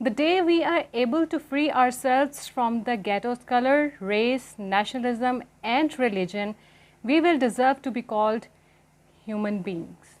The day we are able to free ourselves from the ghetto's color, race, nationalism and religion, we will deserve to be called human beings.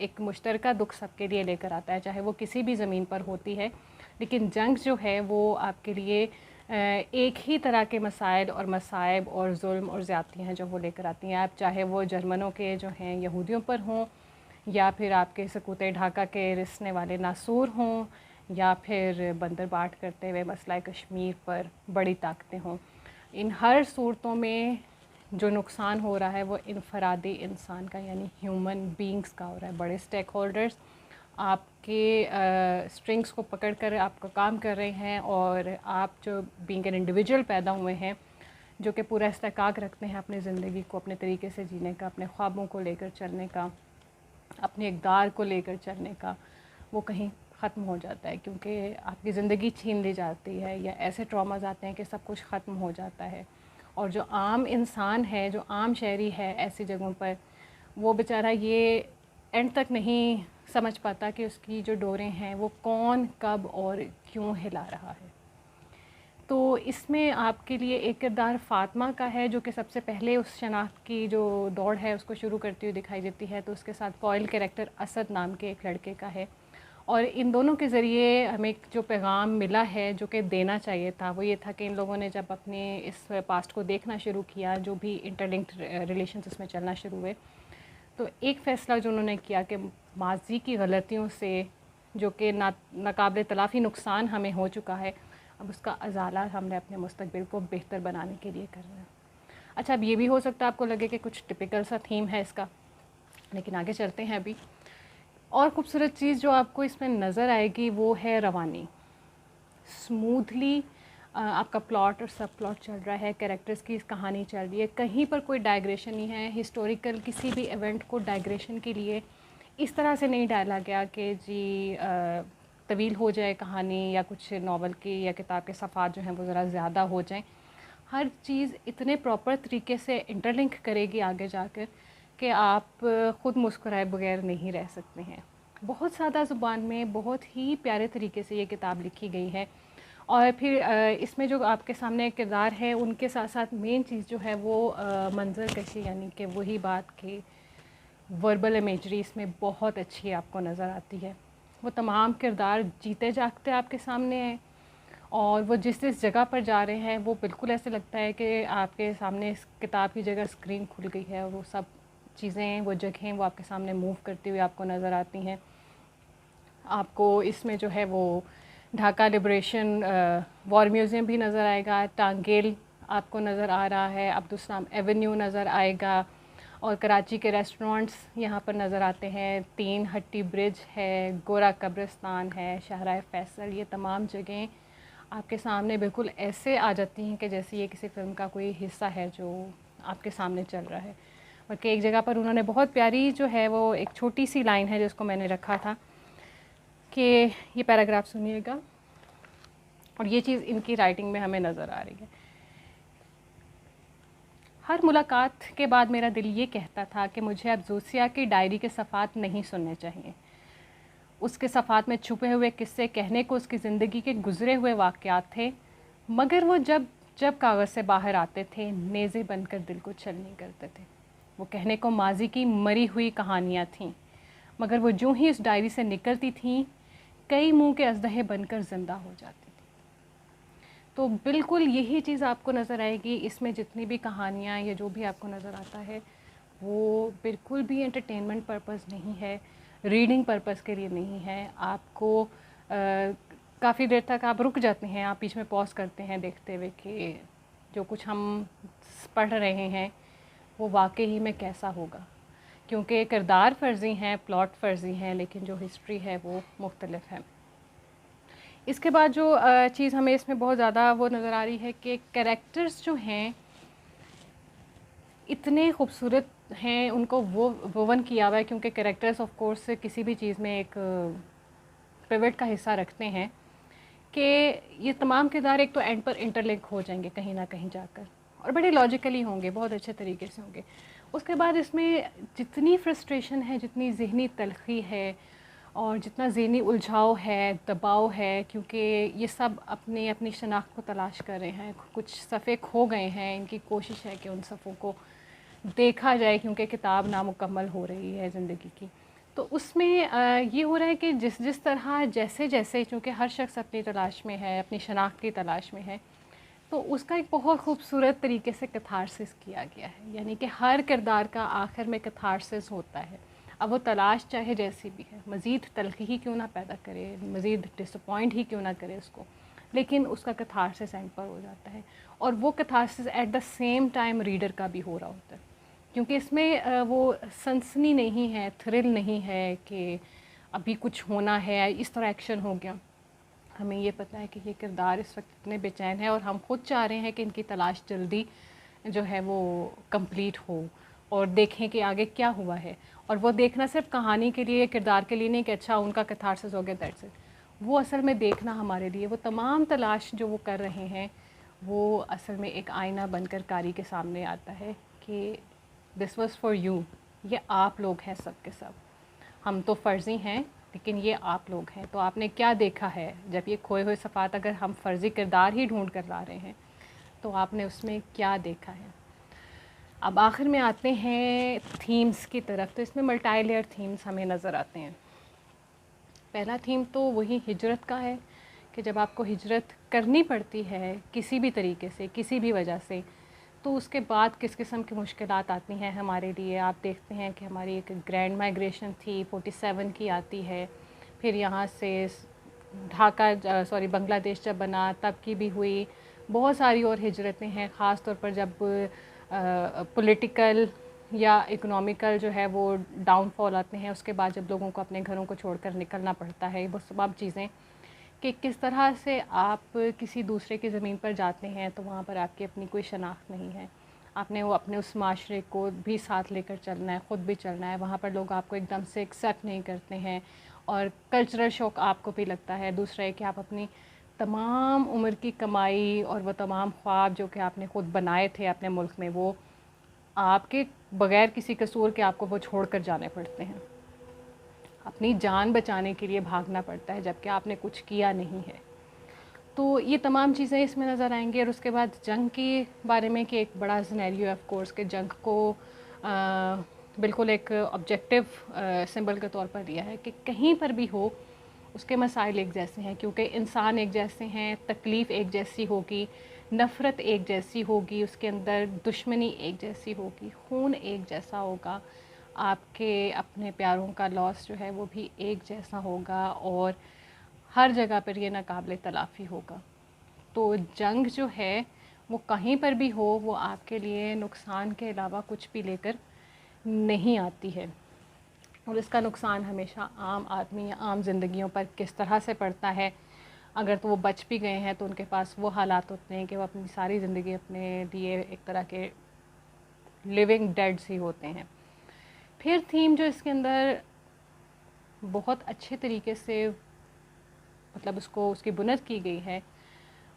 ایک مشترکہ دکھ سب کے لیے لے کر آتا ہے، چاہے وہ کسی بھی زمین پر ہوتی ہے، لیکن جنگ جو ہے وہ آپ کے لیے ایک ہی طرح کے مسائل اور مصائب اور ظلم اور زیادتی ہیں جو وہ لے کر آتی ہیں، آپ چاہے وہ جرمنوں کے جو ہیں یہودیوں پر ہوں، یا پھر آپ کے سکوت ڈھاکہ کے رسنے والے ناصور ہوں، یا پھر بندر باٹ کرتے ہوئے مسئلہ کشمیر پر بڑی طاقتیں ہوں. ان ہر صورتوں میں جو نقصان ہو رہا ہے وہ انفرادی انسان کا یعنی ہیومن بینگز کا ہو رہا ہے. بڑے اسٹیک ہولڈرز آپ کے اسٹرنگس کو پکڑ کر آپ کا کام کر رہے ہیں، اور آپ جو بینگ این انڈیویجول پیدا ہوئے ہیں جو کہ پورا استحقاق رکھتے ہیں اپنی زندگی کو اپنے طریقے سے جینے کا، اپنے خوابوں کو لے کر چلنے کا، اپنے اقدار کو لے کر چلنے کا، وہ کہیں ختم ہو جاتا ہے کیونکہ آپ کی زندگی چھین لی جاتی ہے، یا ایسے ٹراماز آتے ہیں کہ سب کچھ ختم ہو جاتا ہے. اور جو عام انسان ہے، جو عام شہری ہے ایسی جگہوں پر، وہ بیچارہ یہ اینڈ تک نہیں سمجھ پاتا کہ اس کی جو ڈوریں ہیں وہ کون کب اور کیوں ہلا رہا ہے. تو اس میں آپ کے لیے ایک کردار فاطمہ کا ہے جو کہ سب سے پہلے اس شناخت کی جو دوڑ ہے اس کو شروع کرتی ہوئی دکھائی دیتی ہے. تو اس کے ساتھ فوائل کریکٹر اسد نام کے ایک لڑکے کا ہے، اور ان دونوں کے ذریعے ہمیں جو پیغام ملا ہے جو کہ دینا چاہیے تھا وہ یہ تھا کہ ان لوگوں نے جب اپنے اس پاسٹ کو دیکھنا شروع کیا، جو بھی انٹر لنکڈ ریلیشنز اس میں چلنا شروع ہوئے، تو ایک فیصلہ جو انہوں نے کیا کہ ماضی کی غلطیوں سے جو کہ ناقابل تلافی نقصان ہمیں ہو چکا ہے، اب اس کا ازالہ ہم نے اپنے مستقبل کو بہتر بنانے کے لیے کرنا ہے. اچھا، اب یہ بھی ہو سکتا ہے آپ کو لگے کہ کچھ ٹپیکل سا تھیم ہے اس کا، لیکن آگے چلتے ہیں. ابھی اور خوبصورت چیز جو آپ کو اس میں نظر آئے گی وہ ہے روانی. اسموتھلی آپ کا پلاٹ اور سب پلاٹ چل رہا ہے، کریکٹرز کی کہانی چل رہی ہے، کہیں پر کوئی ڈائگریشن نہیں ہے. ہسٹوریکل کسی بھی ایونٹ کو ڈائگریشن کے لیے اس طرح سے نہیں ڈالا گیا کہ جی طویل ہو جائے کہانی، یا کچھ ناول کی یا کتاب کے صفحات جو ہیں وہ ذرا زیادہ ہو جائیں. ہر چیز اتنے پراپر طریقے سے انٹر لنک کرے گی آگے جا کر کہ آپ خود مسکرائے بغیر نہیں رہ سکتے ہیں. بہت سادہ زبان میں بہت ہی پیارے طریقے سے یہ کتاب لکھی گئی ہے. اور پھر اس میں جو آپ کے سامنے کردار ہے ان کے ساتھ ساتھ مین چیز جو ہے وہ منظر کشی، یعنی کہ وہی بات کہ وربل امیجری اس میں بہت اچھی آپ کو نظر آتی ہے. وہ تمام کردار جیتے جاگتے آپ کے سامنے ہیں، اور وہ جس جگہ پر جا رہے ہیں وہ بالکل ایسے لگتا ہے کہ آپ کے سامنے اس کتاب کی جگہ اسکرین کھل گئی ہے، اور وہ سب چیزیں، وہ جگہیں وہ آپ کے سامنے موو کرتی ہوئی آپ کو نظر آتی ہیں. آپ کو اس میں جو ہے وہ ڈھاکہ لبریشن وار میوزیم بھی نظر آئے گا، ٹانگیل آپ کو نظر آ رہا ہے، عبدالسلام ایونیو نظر آئے گا، اور کراچی کے ریسٹورانٹس یہاں پر نظر آتے ہیں. 3 ہٹی برج ہے، گورا قبرستان ہے، شاہراہ فیصل، یہ تمام جگہیں آپ کے سامنے بالکل ایسے آ جاتی ہیں کہ جیسے یہ کسی فلم کا کوئی حصہ ہے جو آپ کے سامنے چل رہا ہے. بلکہ ایک جگہ پر انہوں نے بہت پیاری جو ہے وہ ایک چھوٹی سی لائن ہے جس کو میں نے رکھا تھا کہ یہ پیراگراف سنیے گا، اور یہ چیز ان کی رائٹنگ میں ہمیں نظر آ رہی ہے. ہر ملاقات کے بعد میرا دل یہ کہتا تھا کہ مجھے اب زوسیہ کی ڈائری کے صفحات نہیں سننے چاہیے. اس کے صفحات میں چھپے ہوئے قصے کہنے کو اس کی زندگی کے گزرے ہوئے واقعات تھے، مگر وہ جب کاغذ سے باہر آتے تھے نیزے بن کر دل کو چھلنی کرتے تھے. وہ کہنے کو ماضی کی مری ہوئی کہانیاں تھیں، مگر وہ جو ہی اس ڈائری سے نکلتی تھیں کئی منہ کے اژدہے بن کر زندہ ہو جاتی تھیں. تو بالکل یہی چیز آپ کو نظر آئے گی اس میں. جتنی بھی کہانیاں یا جو بھی آپ کو نظر آتا ہے وہ بالکل بھی انٹرٹینمنٹ پرپز نہیں ہے، ریڈنگ پرپز کے لیے نہیں ہے. آپ کو کافی دیر تک آپ رک جاتے ہیں، آپ بیچ میں پاز کرتے ہیں دیکھتے ہوئے کہ جو کچھ ہم پڑھ رہے ہیں وہ واقعی میں کیسا ہوگا، کیونکہ کردار فرضی ہیں، پلاٹ فرضی ہیں، لیکن جو ہسٹری ہے وہ مختلف ہے. اس کے بعد جو چیز ہمیں اس میں بہت زیادہ وہ نظر آ رہی ہے کہ کریکٹرز جو ہیں اتنے خوبصورت ہیں، ان کو وہ وون کیا ہوا ہے، کیونکہ کریکٹرز آف کورس کسی بھی چیز میں ایک پیوٹ کا حصہ رکھتے ہیں، کہ یہ تمام کردار ایک تو اینڈ پر انٹر لنک ہو جائیں گے کہیں نہ کہیں جا کر، اور بڑے لاجیکلی ہوں گے، بہت اچھے طریقے سے ہوں گے. اس کے بعد اس میں جتنی فرسٹریشن ہے، جتنی ذہنی تلخی ہے، اور جتنا ذہنی الجھاؤ ہے، دباؤ ہے، کیونکہ یہ سب اپنی شناخت کو تلاش کر رہے ہیں. کچھ صفحے کھو گئے ہیں، ان کی کوشش ہے کہ ان صفحوں کو دیکھا جائے کیونکہ کتاب نامکمل ہو رہی ہے زندگی کی. تو اس میں یہ ہو رہا ہے کہ جس طرح جیسے جیسے چونکہ ہر شخص اپنی تلاش میں ہے، اپنی شناخت کی تلاش میں ہے، تو اس کا ایک بہت خوبصورت طریقے سے کتھارسس کیا گیا ہے، یعنی کہ ہر کردار کا آخر میں کتھارسس ہوتا ہے، اب وہ تلاش چاہے جیسی بھی ہے، مزید تلخی ہی کیوں نہ پیدا کرے، مزید ڈس اپوائنٹ ہی کیوں نہ کرے اس کو، لیکن اس کا کتھارسس اینڈ پر ہو جاتا ہے، اور وہ catharsis at the same time reader کا بھی ہو رہا ہوتا ہے، کیونکہ اس میں وہ سنسنی نہیں ہے، تھرل نہیں ہے کہ ابھی کچھ ہونا ہے، اس طرح ایکشن ہو گیا. ہمیں یہ پتہ ہے کہ یہ کردار اس وقت اتنے بے چین ہے اور ہم خود چاہ رہے ہیں کہ ان کی تلاش جلدی جو ہے وہ کمپلیٹ ہو اور دیکھیں کہ آگے کیا ہوا ہے. اور وہ دیکھنا صرف کہانی کے لیے، کردار کے لیے نہیں کہ اچھا ان کا کتھارسس ہو گیا دیٹس اٹ. وہ اصل میں دیکھنا ہمارے لیے، وہ تمام تلاش جو وہ کر رہے ہیں وہ اصل میں ایک آئینہ بن کر قاری کے سامنے آتا ہے کہ دس واز فار یو، یہ آپ لوگ ہیں سب کے سب، ہم تو فرضی ہیں لیکن یہ آپ لوگ ہیں. تو آپ نے کیا دیکھا ہے جب یہ کھوئے ہوئے صفات، اگر ہم فرضی کردار ہی ڈھونڈ کر لا رہے ہیں تو آپ نے اس میں کیا دیکھا ہے. اب آخر میں آتے ہیں تھیمز کی طرف، تو اس میں ملٹائی لیئر تھیمز ہمیں نظر آتے ہیں. پہلا تھیم تو وہی ہجرت کا ہے کہ جب آپ کو ہجرت کرنی پڑتی ہے کسی بھی طریقے سے، کسی بھی وجہ سے، تو اس کے بعد کس قسم کی مشکلات آتی ہیں ہمارے لیے. آپ دیکھتے ہیں کہ ہماری ایک گرینڈ مائگریشن تھی 47 کی آتی ہے، پھر یہاں سے بنگلہ دیش جب بنا تب کی بھی ہوئی، بہت ساری اور ہجرتیں ہیں، خاص طور پر جب پولیٹیکل یا اکنامیکل جو ہے وہ ڈاؤن فال آتے ہیں، اس کے بعد جب لوگوں کو اپنے گھروں کو چھوڑ کر نکلنا پڑتا ہے. وہ سب چیزیں کہ کس طرح سے آپ کسی دوسرے کی زمین پر جاتے ہیں تو وہاں پر آپ کی اپنی کوئی شناخت نہیں ہے، آپ نے وہ اپنے اس معاشرے کو بھی ساتھ لے کر چلنا ہے، خود بھی چلنا ہے. وہاں پر لوگ آپ کو ایک دم سے ایکسیپٹ نہیں کرتے ہیں اور کلچرل شوق آپ کو بھی لگتا ہے. دوسرا ہے کہ آپ اپنی تمام عمر کی کمائی اور وہ تمام خواب جو کہ آپ نے خود بنائے تھے اپنے ملک میں، وہ آپ کے بغیر کسی قصور کے آپ کو وہ چھوڑ کر جانے پڑتے ہیں. اپنی جان بچانے کے لیے بھاگنا پڑتا ہے جبکہ آپ نے کچھ کیا نہیں ہے. تو یہ تمام چیزیں اس میں نظر آئیں گی. اور اس کے بعد جنگ کے بارے میں کہ ایک بڑا سینیریو ہے آف کورس کہ جنگ کو بالکل ایک آبجیکٹیو سمبل کے طور پر لیا ہے کہ کہیں پر بھی ہو اس کے مسائل ایک جیسے ہیں، کیونکہ انسان ایک جیسے ہیں، تکلیف ایک جیسی ہوگی، نفرت ایک جیسی ہوگی، اس کے اندر دشمنی ایک جیسی ہوگی، خون ایک جیسا ہوگا، آپ کے اپنے پیاروں کا لاس جو ہے وہ بھی ایک جیسا ہوگا، اور ہر جگہ پر یہ ناقابل تلافی ہوگا. تو جنگ جو ہے وہ کہیں پر بھی ہو وہ آپ کے لیے نقصان کے علاوہ کچھ بھی لے کر نہیں آتی ہے. اور اس کا نقصان ہمیشہ عام آدمی یا عام زندگیوں پر کس طرح سے پڑتا ہے. اگر تو وہ بچ بھی گئے ہیں تو ان کے پاس وہ حالات ہوتے ہیں کہ وہ اپنی ساری زندگی اپنے لیے ایک طرح کے لیونگ ڈیڈز ہی ہوتے ہیں. پھر تھیم جو اس کے اندر بہت اچھے طریقے سے مطلب اس کی بنیاد کی گئی ہے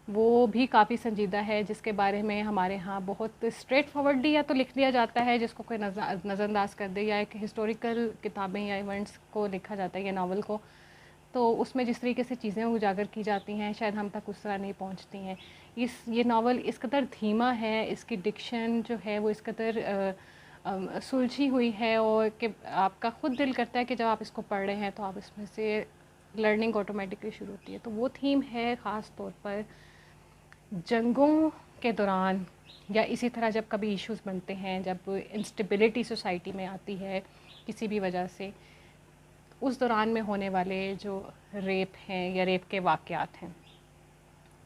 وہ بھی کافی سنجیدہ ہے، جس کے بارے میں ہمارے ہاں بہت اسٹریٹ فارورڈلی یا تو لکھ دیا جاتا ہے جس کو کوئی نظر انداز کر دے، یا ایک ہسٹوریکل کتابیں یا ایونٹس کو لکھا جاتا ہے یا ناول کو، تو اس میں جس طریقے سے چیزیں اجاگر کی جاتی ہیں شاید ہم تک اس طرح نہیں پہنچتی ہیں. یہ ناول اس قدر دھیما ہے، اس کی ڈکشن جو ہے وہ اس قدر سلجھی ہوئی ہے، اور کہ آپ کا خود دل کرتا ہے کہ جب آپ اس کو پڑھ رہے ہیں تو آپ اس میں سے لرننگ آٹومیٹکلی شروع ہوتی ہے. تو وہ تھیم ہے خاص طور پر جنگوں کے دوران، یا اسی طرح جب کبھی ایشوز بنتے ہیں، جب انسٹیبلٹی سوسائٹی میں آتی ہے کسی بھی وجہ سے، اس دوران میں ہونے والے جو ریپ ہیں یا ریپ کے واقعات ہیں.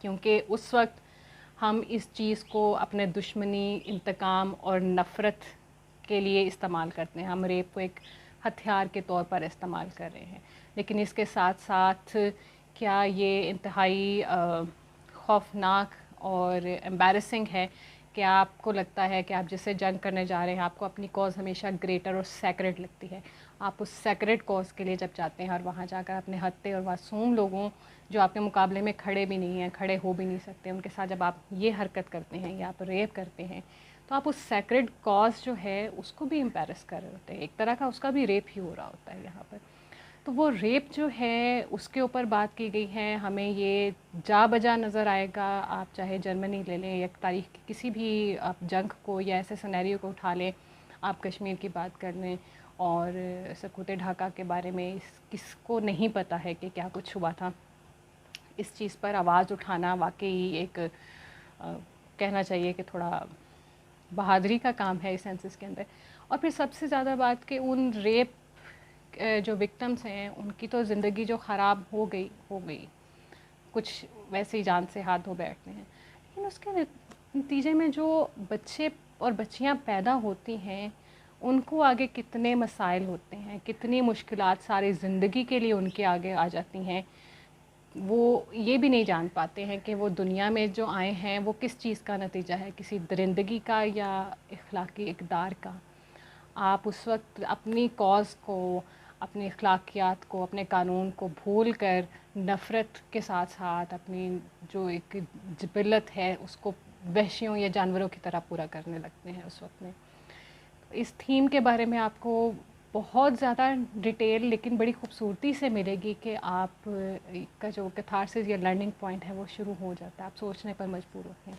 کیونکہ اس وقت ہم اس چیز کو اپنے دشمنی، انتقام اور نفرت کے لیے استعمال کرتے ہیں. ہم ریپ کو ایک ہتھیار کے طور پر استعمال کر رہے ہیں. لیکن اس کے ساتھ ساتھ کیا یہ انتہائی خوفناک اور ایمبیرسنگ ہے کہ آپ کو لگتا ہے کہ آپ جس سے جنگ کرنے جا رہے ہیں آپ کو اپنی کاز ہمیشہ گریٹر اور سیکریٹ لگتی ہے. آپ اس سیکریٹ کاز کے لیے جب جاتے ہیں اور وہاں جا کر اپنے ہتے اور معصوم لوگوں جو آپ کے مقابلے میں کھڑے بھی نہیں ہیں، کھڑے ہو بھی نہیں سکتے، ان کے ساتھ جب آپ یہ حرکت کرتے ہیں یا آپ ریپ کرتے ہیں تو آپ اس سیکریٹ کاز جو ہے اس کو بھی امپیرس کر رہے ہوتے ہیں. ایک طرح کا اس کا بھی ریپ ہی ہو رہا ہوتا ہے یہاں پر. تو وہ ریپ جو ہے اس کے اوپر بات کی گئی ہے. ہمیں یہ جا بجا نظر آئے گا، آپ چاہے جرمنی لے لیں یا تاریخ کی کسی بھی آپ جنگ کو یا ایسے سینیریو کو اٹھا لیں، آپ کشمیر کی بات کر لیں، اور سکوت ڈھاکہ کے بارے میں کس کو نہیں پتہ ہے کہ کیا کچھ ہوا تھا. اس چیز پر آواز اٹھانا واقعی ایک کہنا چاہیے کہ تھوڑا بہادری کا کام ہے اس سینسس کے اندر. اور پھر سب سے زیادہ بات کہ ان ریپ جو وکٹمس ہیں ان کی تو زندگی جو خراب ہو گئی, کچھ ویسے ہی جان سے ہاتھ دھو بیٹھتے ہیں, لیکن اس کے نتیجے میں جو بچے اور بچیاں پیدا ہوتی ہیں ان کو آگے کتنے مسائل ہوتے ہیں, کتنی مشکلات ساری زندگی کے لیے ان کے آگے آ جاتی ہیں. وہ یہ بھی نہیں جان پاتے ہیں کہ وہ دنیا میں جو آئے ہیں وہ کس چیز کا نتیجہ ہے, کسی درندگی کا یا اخلاقی اقدار کا. آپ اس وقت اپنی کاز کو, اپنی اخلاقیات کو, اپنے قانون کو بھول کر نفرت کے ساتھ ساتھ اپنی جو ایک جبلت ہے اس کو وحشیوں یا جانوروں کی طرح پورا کرنے لگتے ہیں اس وقت میں. اس تھیم کے بارے میں آپ کو بہت زیادہ ڈیٹیل لیکن بڑی خوبصورتی سے ملے گی کہ آپ کا جو کیتھارسس یا لرننگ پوائنٹ ہے وہ شروع ہو جاتا ہے, آپ سوچنے پر مجبور ہوتے ہیں.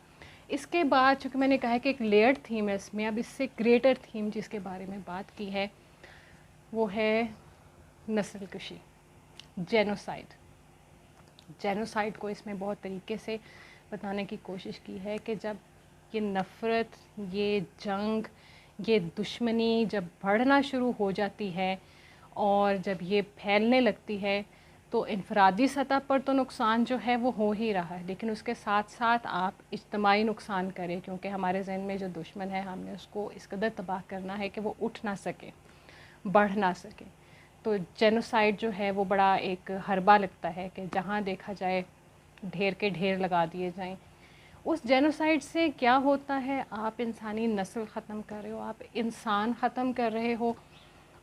اس کے بعد چونکہ میں نے کہا کہ ایک لیئرڈ تھیم ہے اس میں, اب اس سے گریٹر تھیم جس کے بارے میں بات کی ہے وہ ہے نسل کشی, جینوسائڈ. جینوسائڈ کو اس میں بہت طریقے سے بتانے کی کوشش کی ہے کہ جب یہ نفرت, یہ جنگ, یہ دشمنی جب بڑھنا شروع ہو جاتی ہے اور جب یہ پھیلنے لگتی ہے تو انفرادی سطح پر تو نقصان جو ہے وہ ہو ہی رہا ہے, لیکن اس کے ساتھ ساتھ آپ اجتماعی نقصان کریں, کیونکہ ہمارے ذہن میں جو دشمن ہے ہم نے اس کو اس قدر تباہ کرنا ہے کہ وہ اٹھ نہ سکے, بڑھ نہ سکے. تو جینوسائڈ جو ہے وہ بڑا ایک حربہ لگتا ہے کہ جہاں دیکھا جائے ڈھیر کے ڈھیر لگا دیے جائیں. اس جینوسائڈ سے کیا ہوتا ہے, آپ انسانی نسل ختم کر رہے ہو, آپ انسان ختم کر رہے ہو,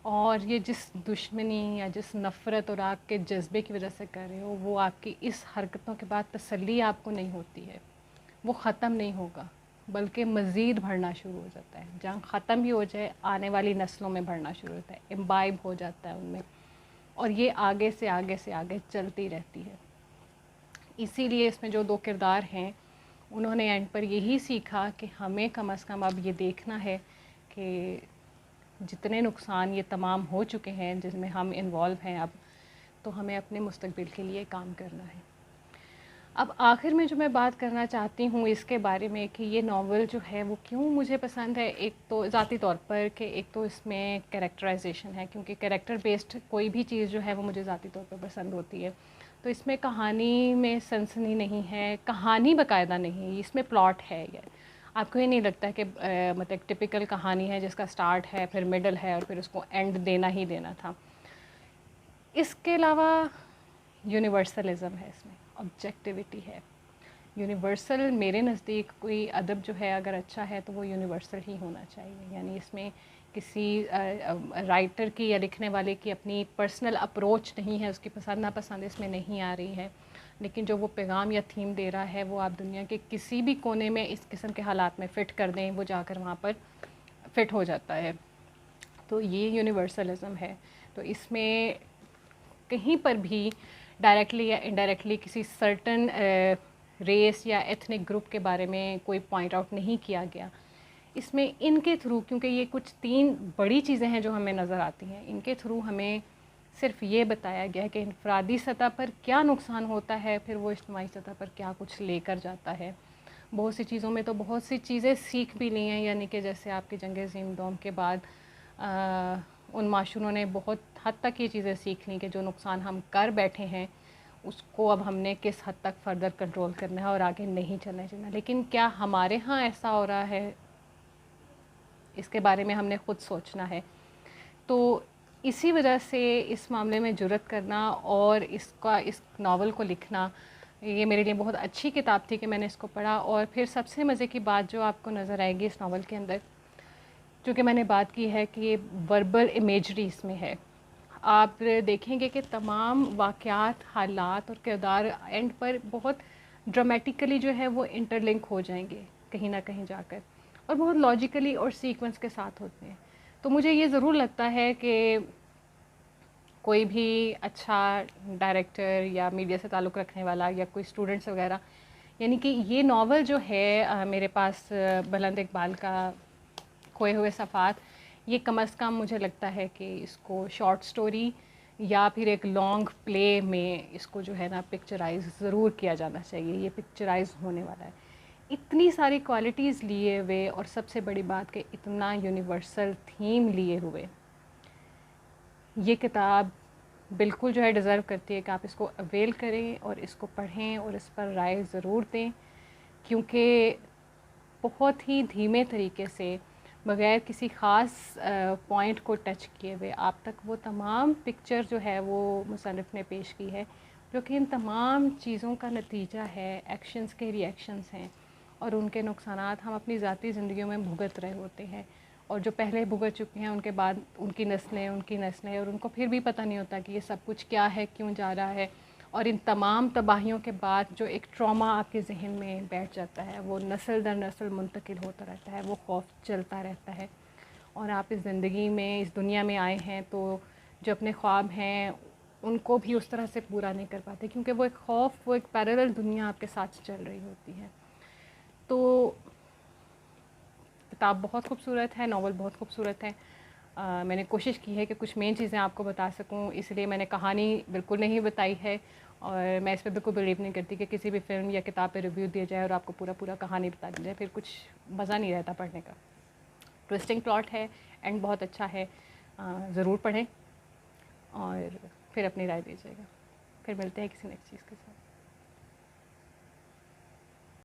اور یہ جس دشمنی یا جس نفرت اور آگ کے جذبے کی وجہ سے کر رہے ہو وہ آپ کی اس حرکتوں کے بعد تسلی آپ کو نہیں ہوتی ہے, وہ ختم نہیں ہوگا بلکہ مزید بڑھنا شروع ہو جاتا ہے. جہاں ختم بھی ہو جائے آنے والی نسلوں میں بڑھنا شروع ہوتا ہے, امبائب ہو جاتا ہے ان میں, اور یہ آگے سے آگے سے آگے چلتی رہتی ہے. اسی لیے اس میں جو دو کردار ہیں انہوں نے اینڈ پر یہی سیکھا کہ ہمیں کم از کم اب یہ دیکھنا ہے کہ جتنے نقصان یہ تمام ہو چکے ہیں جس میں ہم انوالو ہیں اب, تو ہمیں اپنے مستقبل کے لیے کام کرنا ہے. اب آخر میں جو میں بات کرنا چاہتی ہوں اس کے بارے میں کہ یہ ناول جو ہے وہ کیوں مجھے پسند ہے, ایک تو ذاتی طور پر کہ ایک تو اس میں کریکٹرائزیشن ہے, کیونکہ کریکٹر بیسڈ کوئی بھی چیز جو ہے وہ مجھے ذاتی طور پر پسند ہوتی ہے. تو اس میں کہانی میں سنسنی نہیں ہے, کہانی باقاعدہ نہیں ہے, اس میں پلاٹ ہے. یہ آپ کو یہ نہیں لگتا کہ مطلب ٹپیکل کہانی ہے جس کا سٹارٹ ہے پھر مڈل ہے اور پھر اس کو اینڈ دینا ہی دینا تھا. اس کے علاوہ یونیورسلزم ہے اس میں, آبجیکٹیوٹی ہے. یونیورسل میرے نزدیک کوئی ادب جو ہے اگر اچھا ہے تو وہ یونیورسل ہی ہونا چاہیے, یعنی اس میں کسی رائٹر کی یا لکھنے والے کی اپنی پرسنل اپروچ نہیں ہے, اس کی پسند ناپسند اس میں نہیں آ رہی ہے, لیکن جو وہ پیغام یا تھیم دے رہا ہے وہ آپ دنیا کے کسی بھی کونے میں اس قسم کے حالات میں فٹ کر دیں, وہ جا کر وہاں پر فٹ ہو جاتا ہے. تو یہ یونیورسلزم ہے. تو اس میں کہیں پر بھی ڈائریکٹلی یا انڈائریکٹلی کسی سرٹن ریس یا ایتھنک گروپ کے بارے میں کوئی پوائنٹ آؤٹ نہیں کیا گیا. اس میں ان کے تھرو, کیونکہ یہ کچھ 3 بڑی چیزیں ہیں جو ہمیں نظر آتی ہیں, ان کے تھرو ہمیں صرف یہ بتایا گیا کہ انفرادی سطح پر کیا نقصان ہوتا ہے, پھر وہ اجتماعی سطح پر کیا کچھ لے کر جاتا ہے. بہت سی چیزوں میں تو بہت سی چیزیں سیکھ بھی لی ہیں, یعنی کہ جیسے آپ کی جنگ عظیم دوم کے بعد ان معاشروں نے بہت حد تک یہ چیزیں سیکھ لیں کہ جو نقصان ہم کر بیٹھے ہیں اس کو اب ہم نے کس حد تک فردر کنٹرول کرنا ہے اور آگے نہیں چلنا چاہیے. لیکن کیا ہمارے ہاں ایسا ہو رہا ہے, اس کے بارے میں ہم نے خود سوچنا ہے. تو اسی وجہ سے اس معاملے میں جرأت کرنا اور اس ناول کو لکھنا, یہ میرے لیے بہت اچھی کتاب تھی کہ میں نے اس کو پڑھا. اور پھر سب سے مزے کی بات جو آپ کو نظر آئے گی اس ناول کے اندر, چونکہ میں نے بات کی ہے کہ یہ وربل امیجری اس میں ہے, آپ دیکھیں گے کہ تمام واقعات, حالات اور کردار اینڈ پر بہت ڈرامیٹیکلی جو ہے وہ انٹر لنک ہو جائیں گے کہیں نہ کہیں جا کر, اور بہت لاجیکلی اور سیکوینس کے ساتھ ہوتے ہیں. تو مجھے یہ ضرور لگتا ہے کہ کوئی بھی اچھا ڈائریکٹر یا میڈیا سے تعلق رکھنے والا یا کوئی اسٹوڈنٹس وغیرہ, یعنی کہ یہ ناول جو ہے میرے پاس بلند اقبال کا کھوئے ہوئے صفحات, یہ کم از کم مجھے لگتا ہے کہ اس کو شارٹ سٹوری یا پھر ایک لانگ پلے میں اس کو جو ہے نا پکچرائز ضرور کیا جانا چاہیے. یہ پکچرائز ہونے والا ہے. اتنی ساری کوالٹیز لیے ہوئے اور سب سے بڑی بات کہ اتنا یونیورسل تھیم لیے ہوئے, یہ کتاب بالکل جو ہے ڈیزرو کرتی ہے کہ آپ اس کو اویل کریں اور اس کو پڑھیں اور اس پر رائے ضرور دیں, کیونکہ بہت ہی دھیمے طریقے سے بغیر کسی خاص پوائنٹ کو ٹچ کیے ہوئے آپ تک وہ تمام پکچر جو ہے وہ مصنف نے پیش کی ہے, جو کہ ان تمام چیزوں کا نتیجہ ہے, ایکشنز کے ری ایکشنز ہیں اور ان کے نقصانات ہم اپنی ذاتی زندگیوں میں بھگت رہے ہوتے ہیں, اور جو پہلے بھگت چکے ہیں ان کے بعد ان کی نسلیں اور ان کو پھر بھی پتہ نہیں ہوتا کہ یہ سب کچھ کیا ہے, کیوں جا رہا ہے, اور ان تمام تباہیوں کے بعد جو ایک ٹراما آپ کے ذہن میں بیٹھ جاتا ہے وہ نسل در نسل منتقل ہوتا رہتا ہے, وہ خوف چلتا رہتا ہے. اور آپ اس زندگی میں اس دنیا میں آئے ہیں تو جو اپنے خواب ہیں ان کو بھی اس طرح سے پورا نہیں کر پاتے, کیونکہ وہ ایک خوف, وہ ایک پیرلل دنیا آپ کے ساتھ چل رہی ہوتی ہے. تو کتاب بہت خوبصورت ہے, ناول بہت خوبصورت ہے. میں نے کوشش کی ہے کہ کچھ مین چیزیں آپ کو بتا سکوں, اس لیے میں نے کہانی بالکل نہیں بتائی ہے, اور میں اس پہ بالکل بلیو نہیں کرتی کہ کسی بھی فلم یا کتاب پہ ریویو دیا جائے اور آپ کو پورا کہانی بتا دی جائے, پھر کچھ مزہ نہیں رہتا پڑھنے کا. ٹویسٹنگ پلاٹ ہے, اینڈ بہت اچھا ہے, ضرور پڑھیں اور پھر اپنی رائے دیجیے گا. پھر ملتے ہیں کسی نیکسٹ چیز کے ساتھ.